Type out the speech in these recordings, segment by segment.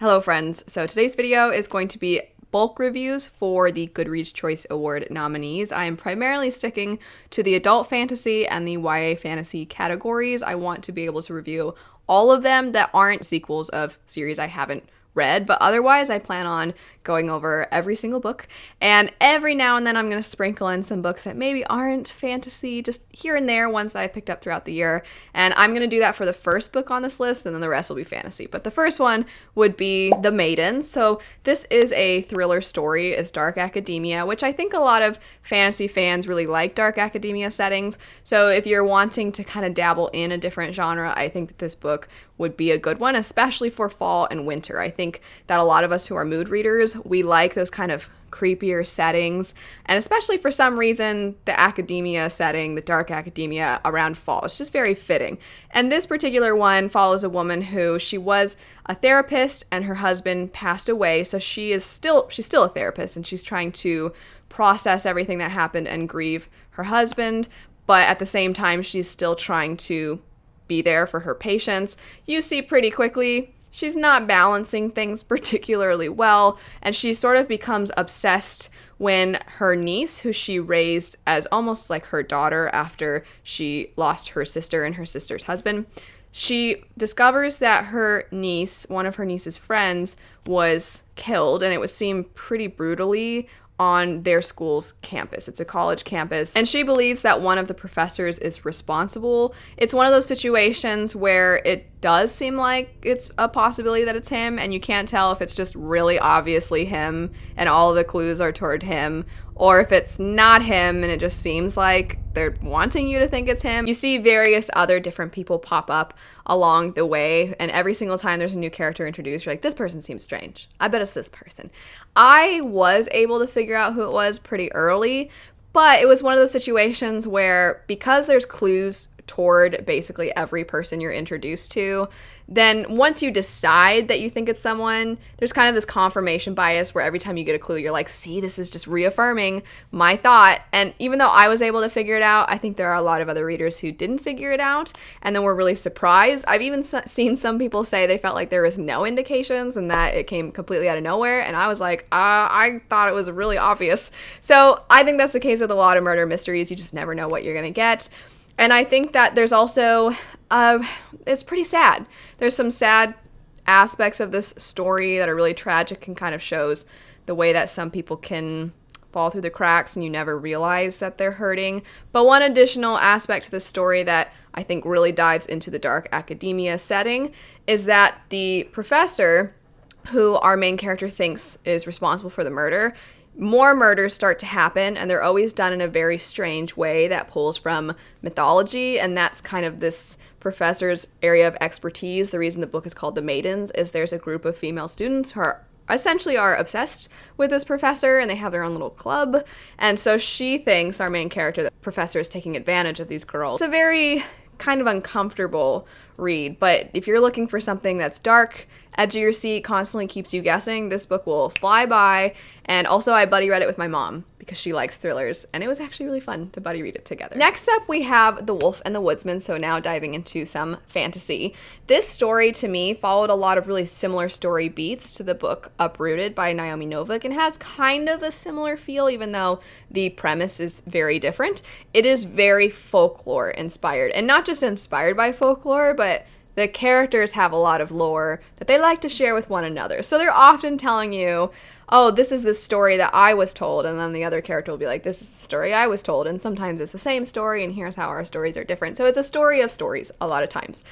Hello friends, so today's video is going to be bulk reviews for the Goodreads Choice Award nominees. I am primarily sticking to the adult fantasy and the YA fantasy categories. I want to be able to review all of them that aren't sequels of series I haven't read, but otherwise I plan on going over every single book, and every now and then I'm going to sprinkle in some books that maybe aren't fantasy, just here and there, ones that I picked up throughout the year, and I'm going to do that for the first book on this list, and then the rest will be fantasy. But the first one would be The Maidens. So this is a thriller story. It's dark academia, which I think a lot of fantasy fans really like dark academia settings, so if you're wanting to kind of dabble in a different genre, I think that this book would be a good one, especially for fall and winter. I think that a lot of us who are mood readers, we like those kind of creepier settings, and especially for some reason, the academia setting, the dark academia around fall, it's just very fitting. And this particular one follows a woman who, she was a therapist and her husband passed away, so she's still a therapist, and she's trying to process everything that happened and grieve her husband, but at the same time, she's still trying to be there for her patients. You see pretty quickly she's not balancing things particularly well, and she sort of becomes obsessed when her niece, who she raised as almost like her daughter after she lost her sister and her sister's husband, she discovers that her niece, one of her niece's friends, was killed, and it was seen pretty brutally on their school's campus. It's a college campus, and she believes that one of the professors is responsible. It's one of those situations where it does seem like it's a possibility that it's him, and you can't tell if it's just really obviously him and all of the clues are toward him, or if it's not him and it just seems like they're wanting you to think it's him. You see various other different people pop up along the way, and every single time there's a new character introduced, you're like, this person seems strange. I bet it's this person. I was able to figure out who it was pretty early, but it was one of those situations where, because there's clues toward basically every person you're introduced to, then once you decide that you think it's someone, there's kind of this confirmation bias where every time you get a clue, you're like, see, this is just reaffirming my thought. And even though I was able to figure it out, I think there are a lot of other readers who didn't figure it out and then were really surprised. I've even seen some people say they felt like there was no indications and that it came completely out of nowhere, and I was like, I thought it was really obvious. So I think that's the case with a lot of murder mysteries. You just never know what you're gonna get. And I think that there's also, it's pretty sad. There's some sad aspects of this story that are really tragic and kind of shows the way that some people can fall through the cracks and you never realize that they're hurting. But one additional aspect to this story that I think really dives into the dark academia setting is that the professor, who our main character thinks is responsible for the murder, more murders start to happen, and they're always done in a very strange way that pulls from mythology, and that's kind of this professor's area of expertise. The reason the book is called The Maidens is there's a group of female students who are obsessed with this professor, and they have their own little club, and so she thinks, our main character, that the professor is taking advantage of these girls. It's a very kind of uncomfortable read, but if you're looking for something that's dark, edge of your seat, constantly keeps you guessing, this book will fly by. And also I buddy read it with my mom because she likes thrillers, and it was actually really fun to buddy read it together. Next up we have The Wolf and the Woodsman, so now diving into some fantasy. This story to me followed a lot of really similar story beats to the book Uprooted by Naomi Novik, and has kind of a similar feel even though the premise is very different. It is very folklore inspired, and not just inspired by folklore, but the characters have a lot of lore that they like to share with one another. So they're often telling you, oh, this is the story that I was told, and then the other character will be like, this is the story I was told, and sometimes it's the same story, and here's how our stories are different. So it's a story of stories a lot of times.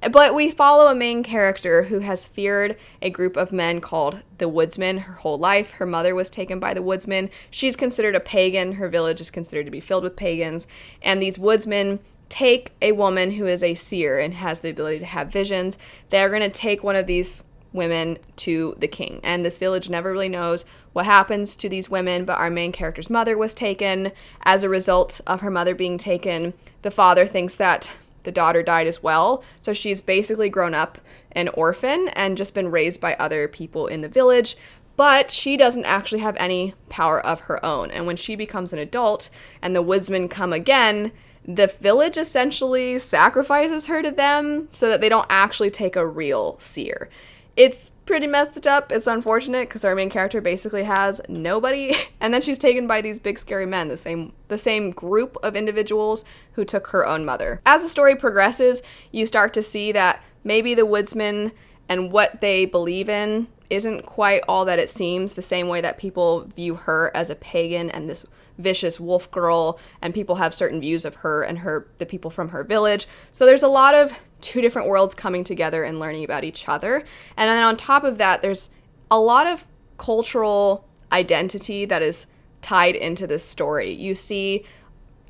But we follow a main character who has feared a group of men called the Woodsman her whole life. Her mother was taken by the Woodsman. She's considered a pagan. Her village is considered to be filled with pagans, and these Woodsmen take a woman who is a seer and has the ability to have visions. They're going to take one of these women to the king, and this village never really knows what happens to these women, but our main character's mother was taken. As a result of her mother being taken, the father thinks that the daughter died as well, so she's basically grown up an orphan and just been raised by other people in the village, but she doesn't actually have any power of her own. And when she becomes an adult and the Woodsmen come again, the village essentially sacrifices her to them so that they don't actually take a real seer. It's pretty messed up. It's unfortunate because our main character basically has nobody, and then she's taken by these big scary men, the same group of individuals who took her own mother. As the story progresses, you start to see that maybe the Woodsman and what they believe in isn't quite all that it seems, the same way that people view her as a pagan and this vicious wolf girl, and people have certain views of her and the people from her village. So there's a lot of two different worlds coming together and learning about each other. And then on top of that, there's a lot of cultural identity that is tied into this story. You see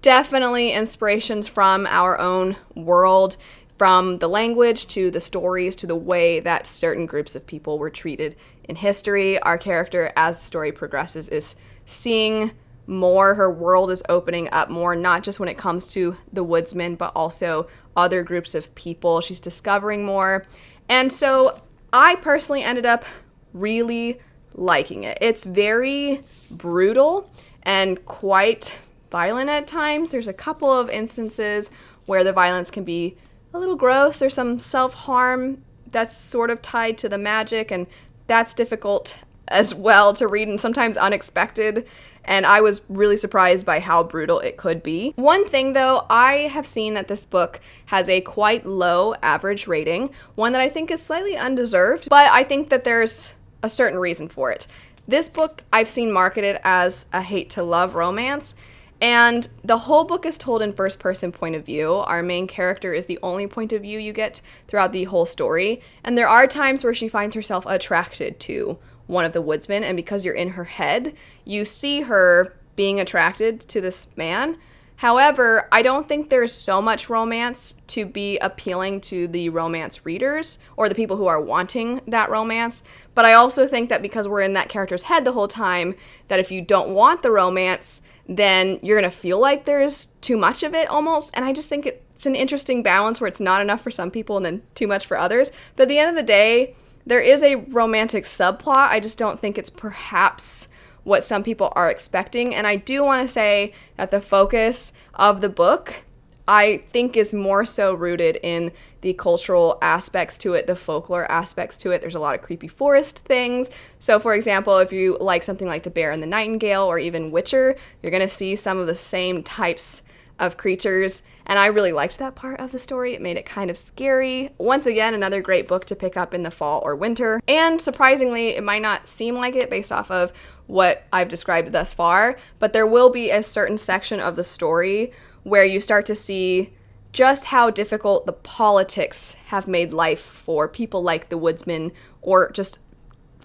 definitely inspirations from our own world, from the language to the stories to the way that certain groups of people were treated in history. Our character, as the story progresses, is seeing more. Her world is opening up more, not just when it comes to the Woodsman, but also other groups of people. She's discovering more. And so I personally ended up really liking it. It's very brutal and quite violent at times. There's a couple of instances where the violence can be a little gross. There's some self-harm that's sort of tied to the magic, and that's difficult as well to read and sometimes unexpected. And I was really surprised by how brutal it could be. One thing though, I have seen that this book has a quite low average rating, one that I think is slightly undeserved, but I think that there's a certain reason for it. This book I've seen marketed as a hate to love romance, and the whole book is told in first person point of view. Our main character is the only point of view you get throughout the whole story, and there are times where she finds herself attracted to one of the Woodsmen, and because you're in her head, you see her being attracted to this man. However, I don't think there's so much romance to be appealing to the romance readers or the people who are wanting that romance. But I also think that because we're in that character's head the whole time, that if you don't want the romance, then you're going to feel like there's too much of it almost. And I just think it's an interesting balance where it's not enough for some people and then too much for others. But at the end of the day, there is a romantic subplot. I just don't think it's perhaps what some people are expecting. And I do want to say that the focus of the book, I think, is more so rooted in the cultural aspects to it, the folklore aspects to it. There's a lot of creepy forest things. So for example, if you like something like The Bear and the Nightingale or even Witcher, you're going to see some of the same types of creatures. And I really liked that part of the story. It made it kind of scary. Once again, another great book to pick up in the fall or winter. And surprisingly, it might not seem like it based off of what I've described thus far, but there will be a certain section of the story where you start to see just how difficult the politics have made life for people like the Woodsman or just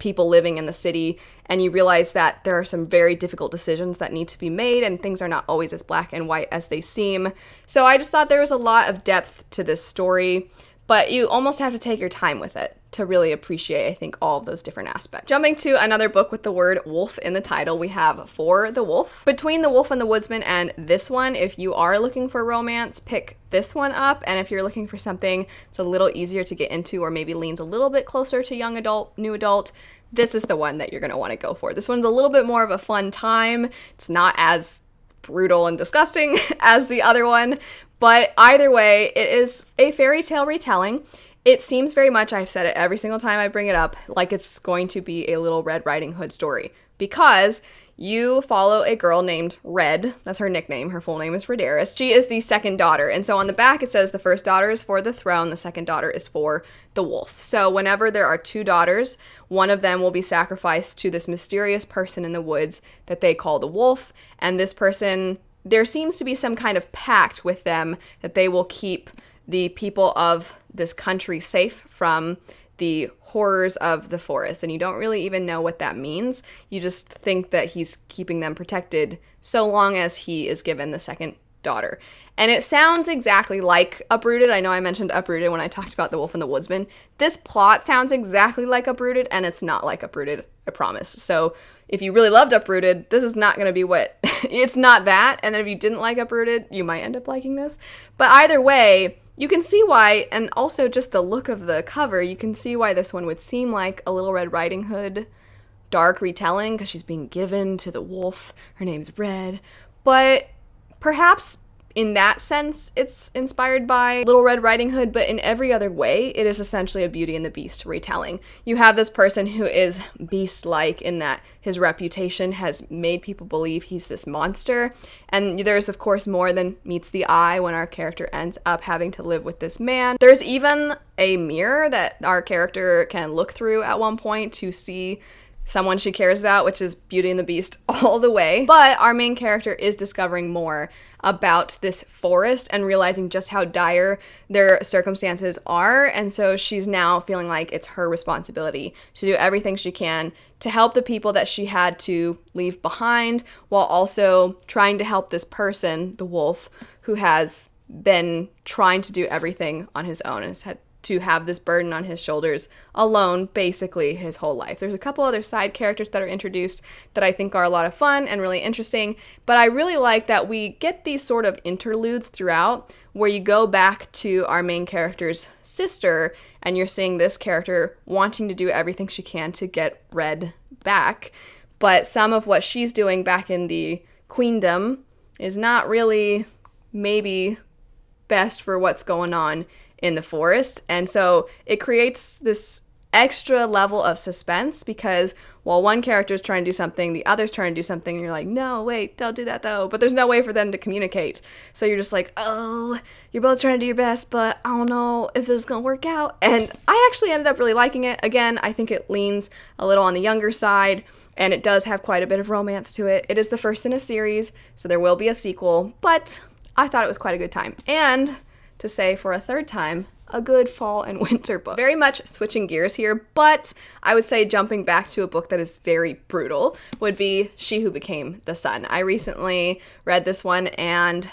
people living in the city, and you realize that there are some very difficult decisions that need to be made, and things are not always as black and white as they seem. So I just thought there was a lot of depth to this story, but you almost have to take your time with it to really appreciate, I think, all of those different aspects. Jumping to another book with the word wolf in the title, we have For the Wolf. Between The Wolf and the Woodsman and this one, if you are looking for romance, pick this one up. And if you're looking for something that's a little easier to get into or maybe leans a little bit closer to young adult, new adult, this is the one that you're going to want to go for. This one's a little bit more of a fun time. It's not as brutal and disgusting as the other one, but either way, it is a fairy tale retelling. It seems very much, I've said it every single time I bring it up, like it's going to be a Little Red Riding Hood story, because you follow a girl named Red. That's her nickname. Her full name is Rhaenyra. She is the second daughter. And so on the back, it says the first daughter is for the throne. The second daughter is for the wolf. So whenever there are two daughters, one of them will be sacrificed to this mysterious person in the woods that they call the wolf. And this person, there seems to be some kind of pact with them that they will keep the people of this country safe from the horrors of the forest. And you don't really even know what that means. You just think that he's keeping them protected so long as he is given the second daughter. And it sounds exactly like Uprooted. I know I mentioned Uprooted when I talked about The Wolf and the Woodsman. This plot sounds exactly like Uprooted, and it's not like Uprooted, I promise. So if you really loved Uprooted, this is not going to be what... it's not that. And then if you didn't like Uprooted, you might end up liking this. But either way, you can see why, and also just the look of the cover, you can see why this one would seem like a Little Red Riding Hood dark retelling, because she's being given to the wolf. Her name's Red. But perhaps in that sense, it's inspired by Little Red Riding Hood, but in every other way, it is essentially a Beauty and the Beast retelling. You have this person who is beast-like in that his reputation has made people believe he's this monster, and there's, of course, more than meets the eye when our character ends up having to live with this man. There's even a mirror that our character can look through at one point to see someone she cares about, which is Beauty and the Beast all the way. But our main character is discovering more about this forest and realizing just how dire their circumstances are. And so she's now feeling like it's her responsibility to do everything she can to help the people that she had to leave behind, while also trying to help this person, the wolf, who has been trying to do everything on his own and has had to have this burden on his shoulders alone basically his whole life. There's a couple other side characters that are introduced that I think are a lot of fun and really interesting, but I really like that we get these sort of interludes throughout where you go back to our main character's sister and you're seeing this character wanting to do everything she can to get Red back, but some of what she's doing back in the queendom is not really maybe best for what's going on in the forest. And so it creates this extra level of suspense because while one character is trying to do something, the other's trying to do something, and you're like, no, wait, don't do that though. But there's no way for them to communicate. So you're just like, oh, you're both trying to do your best, but I don't know if this is going to work out. And I actually ended up really liking it. Again, I think it leans a little on the younger side, and it does have quite a bit of romance to it. It is the first in a series, so there will be a sequel, but I thought it was quite a good time. And to say for a third time, a good fall and winter book. Very much switching gears here, but I would say jumping back to a book that is very brutal would be She Who Became the Sun. I recently read this one and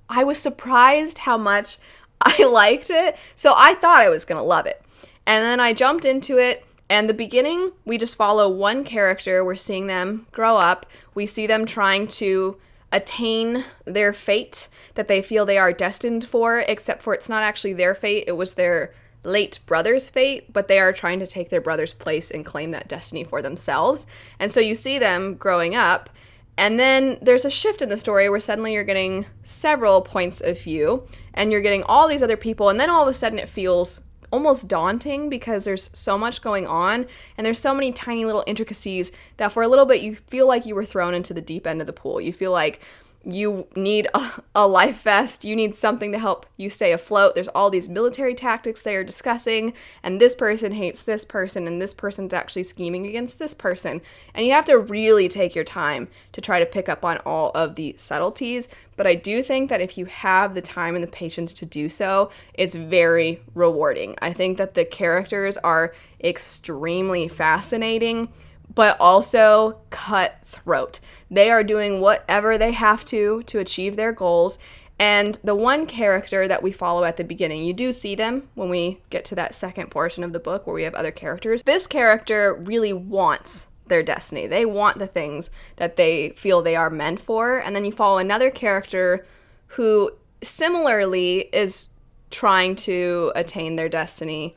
I was surprised how much I liked it, so I thought I was gonna love it. And then I jumped into it, and the beginning, we just follow one character. We're seeing them grow up. We see them trying to attain their fate that they feel they are destined for, except for it's not actually their fate, it was their late brother's fate, but they are trying to take their brother's place and claim that destiny for themselves. And so you see them growing up, and then there's a shift in the story where suddenly you're getting several points of view, and you're getting all these other people, and then all of a sudden it feels almost daunting because there's so much going on and there's so many tiny little intricacies that for a little bit you feel like you were thrown into the deep end of the pool. You feel like you need a life vest, you need something to help you stay afloat. There's all these military tactics they are discussing, and this person hates this person, and this person's actually scheming against this person. And you have to really take your time to try to pick up on all of the subtleties. But I do think that if you have the time and the patience to do so, it's very rewarding. I think that the characters are extremely fascinating, but also cutthroat. They are doing whatever they have to achieve their goals. And the one character that we follow at the beginning, you do see them when we get to that second portion of the book where we have other characters. This character really wants their destiny. They want the things that they feel they are meant for. And then you follow another character who similarly is trying to attain their destiny,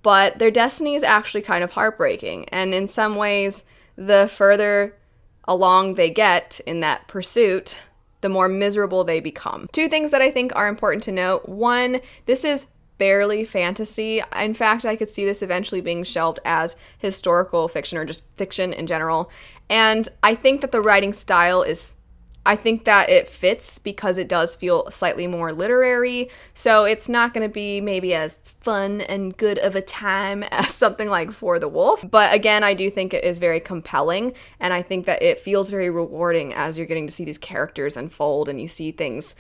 but their destiny is actually kind of heartbreaking. And in some ways, the further along they get in that pursuit, the more miserable they become. Two things that I think are important to note. One, this is barely fantasy. In fact, I could see this eventually being shelved as historical fiction or just fiction in general. And I think that the writing style I think that it fits because it does feel slightly more literary, so it's not going to be maybe as fun and good of a time as something like For the Wolf. But again, I do think it is very compelling, and I think that it feels very rewarding as you're getting to see these characters unfold and you see things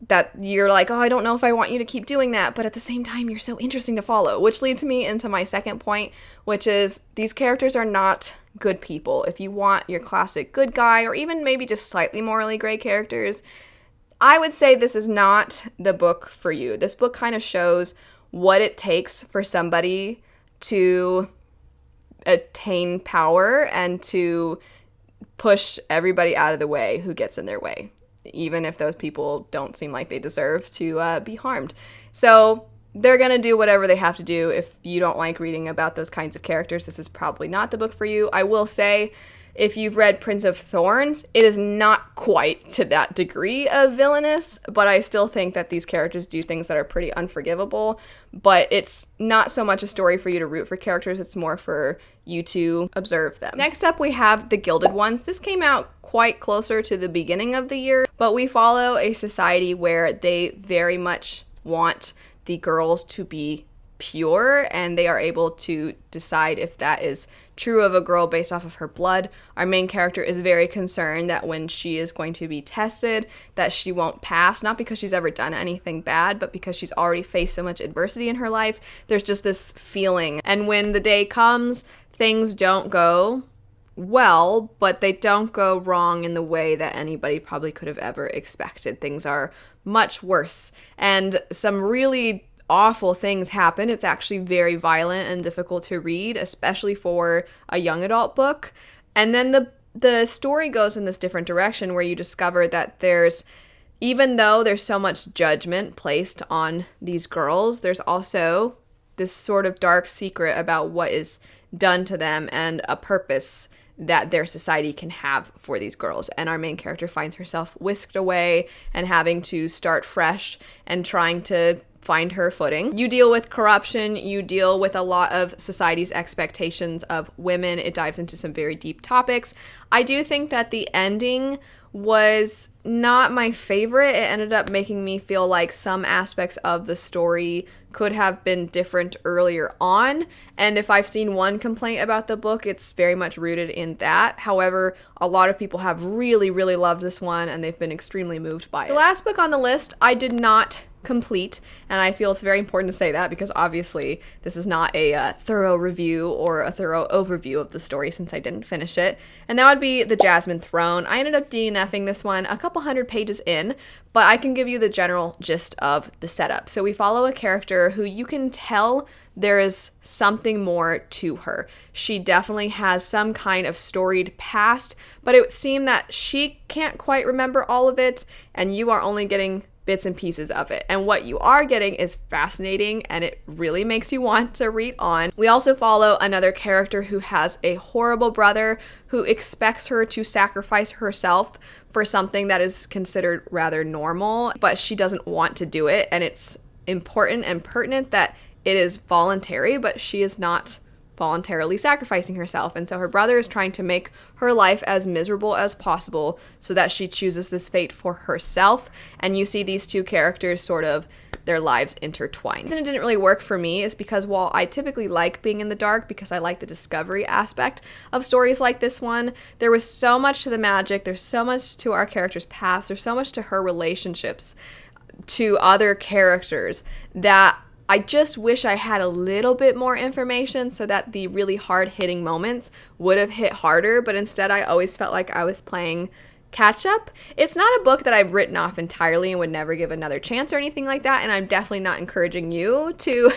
that you're like, oh, I don't know if I want you to keep doing that, but at the same time, you're so interesting to follow, which leads me into my second point, which is these characters are not good people. If you want your classic good guy, or even maybe just slightly morally gray characters, I would say this is not the book for you. This book kind of shows what it takes for somebody to attain power and to push everybody out of the way who gets in their way, even if those people don't seem like they deserve to be harmed. So they're going to do whatever they have to do. If you don't like reading about those kinds of characters, this is probably not the book for you. I will say If you've read Prince of Thorns, it is not quite to that degree of villainous, but I still think that these characters do things that are pretty unforgivable. But it's not so much a story for you to root for characters, it's more for you to observe them. Next up, we have the Gilded ones. This came out quite closer to the beginning of the year, but we follow a society where they very much want the girls to be pure, and they are able to decide if that is true of a girl based off of her blood. Our main character is very concerned that when she is going to be tested, that she won't pass, not because she's ever done anything bad, but because she's already faced so much adversity in her life. There's just this feeling, and when the day comes, things don't go well, but they don't go wrong in the way that anybody probably could have ever expected. Things are much worse, and some really awful things happen. It's actually very violent and difficult to read, especially for a young adult book. And then the story goes in this different direction where you discover that even though there's so much judgment placed on these girls, there's also this sort of dark secret about what is done to them and a purpose that their society can have for these girls. And our main character finds herself whisked away and having to start fresh and trying to find her footing. You deal with corruption, you deal with a lot of society's expectations of women. It dives into some very deep topics. I do think that the ending was not my favorite. It ended up making me feel like some aspects of the story could have been different earlier on. And if I've seen one complaint about the book, it's very much rooted in that. However, a lot of people have really, really loved this one and they've been extremely moved by it. The last book on the list, I did not complete, and I feel it's very important to say that because obviously this is not a thorough review or a thorough overview of the story since I didn't finish it, and that would be the Jasmine Throne. I ended up DNFing this one a couple hundred pages in, but I can give you the general gist of the setup. So we follow a character who you can tell there is something more to her. She definitely has some kind of storied past, but it would seem that she can't quite remember all of it, and you are only getting bits and pieces of it. And what you are getting is fascinating and it really makes you want to read on. We also follow another character who has a horrible brother who expects her to sacrifice herself for something that is considered rather normal, but she doesn't want to do it. And it's important and pertinent that it is voluntary, but she is not voluntarily sacrificing herself. And so her brother is trying to make her life as miserable as possible so that she chooses this fate for herself. And you see these two characters sort of their lives intertwined. And it didn't really work for me is because while I typically like being in the dark because I like the discovery aspect of stories like this one, there was so much to the magic, there's so much to our character's past, there's so much to her relationships to other characters that I just wish I had a little bit more information so that the really hard-hitting moments would have hit harder, but instead I always felt like I was playing catch-up. It's not a book that I've written off entirely and would never give another chance or anything like that, and I'm definitely not encouraging you to,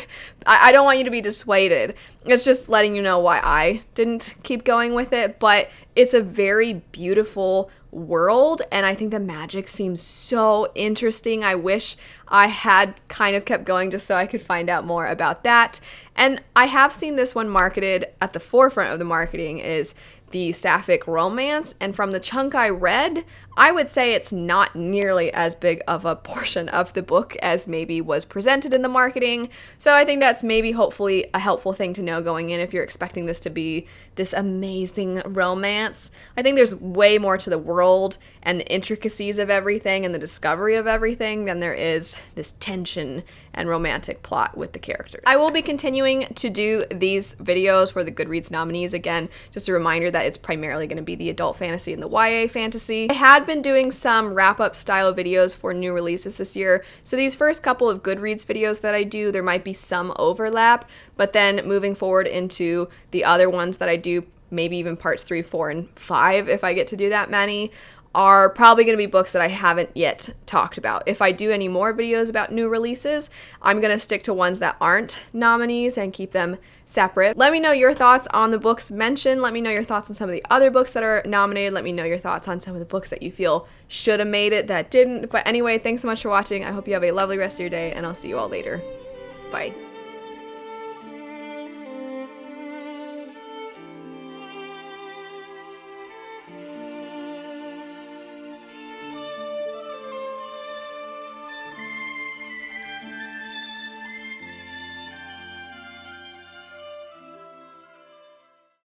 I don't want you to be dissuaded. It's just letting you know why I didn't keep going with it, but it's a very beautiful world, and I think the magic seems so interesting. I wish I had kind of kept going just so I could find out more about that. And I have seen this one marketed at the forefront of the marketing is the sapphic romance, and from the chunk I read, I would say it's not nearly as big of a portion of the book as maybe was presented in the marketing. So I think that's maybe hopefully a helpful thing to know going in if you're expecting this to be this amazing romance. I think there's way more to the world and the intricacies of everything and the discovery of everything than there is this tension and romantic plot with the characters. I will be continuing to do these videos for the Goodreads nominees. Again, just a reminder that it's primarily going to be the adult fantasy and the YA fantasy. I had been doing some wrap-up style videos for new releases this year, so these first couple of Goodreads videos that I do, there might be some overlap, but then moving forward into the other ones that I do, maybe even parts 3, 4, and 5, if I get to do that many, are probably going to be books that I haven't yet talked about. If I do any more videos about new releases, I'm going to stick to ones that aren't nominees and keep them separate. Let me know your thoughts on the books mentioned. Let me know your thoughts on some of the other books that are nominated. Let me know your thoughts on some of the books that you feel should have made it that didn't. But anyway, thanks so much for watching. I hope you have a lovely rest of your day, and I'll see you all later. Bye.